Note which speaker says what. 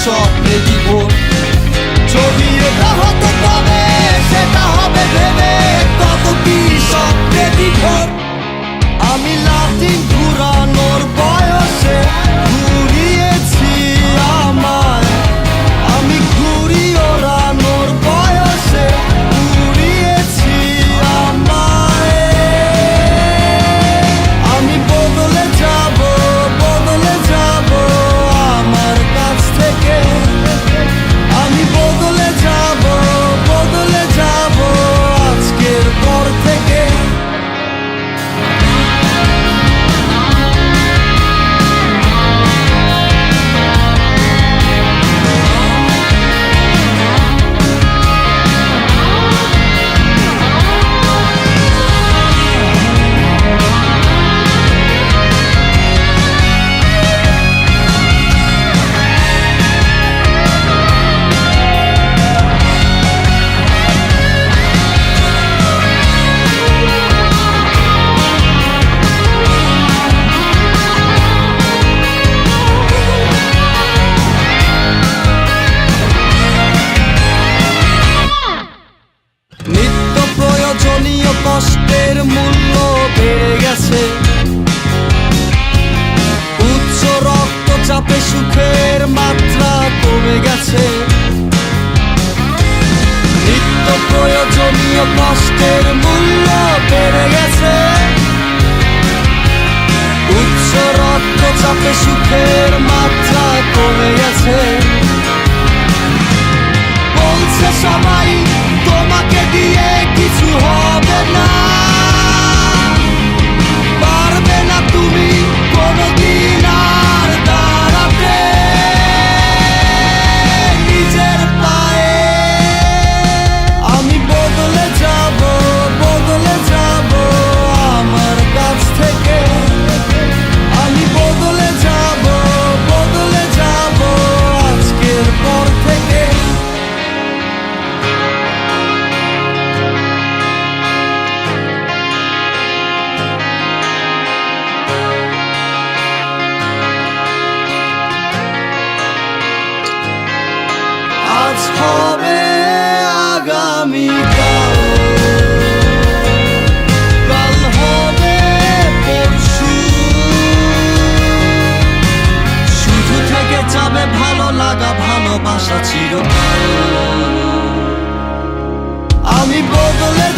Speaker 1: স্বপ্নে বিভোর। যদি এটা হতো তবে সেটা হবে ভেবে কত কি স্বপ্নে বিভোর। আমি লাঠি ঘুরানোর বয়সে ঘুরিয়েছি আমায়, আমি ঘুরি ওড়ানোর বয়সে ঘুরিয়েছি আমায়। আমি বদলে যাব আমার কাছ থেকে, আমি বদলে যাব আজকের পর থেকে। নিত্য প্রয়োজনীয় কষ্টের মূল্য বেড়ে গেছে, উচ্চ রক্তচাপে সুখের মাত্রা কমে গেছে। নিত্য প্রয়োজনীয় কষ্টের মূল্য বেড়ে গেছে, উচ্চ রক্তচাপে সুখের মাত্রা কমে গেছে। বলছে সবাই তোমাকে দিয়ে কিছু হবে না, পারবে না তুমি কোনদিন আর দাঁড়াতে নিজের পায়ে। আমি বদলে যাব আমার কাছ থেকে, আমি বদলে যাব আজকের পর থেকে। আজ হবে আগামীকাল, কাল হবে পরশু, শুধু থেকে যাবে ভালো লাগা ভালোবাসা চিরকাল। আমি বদলে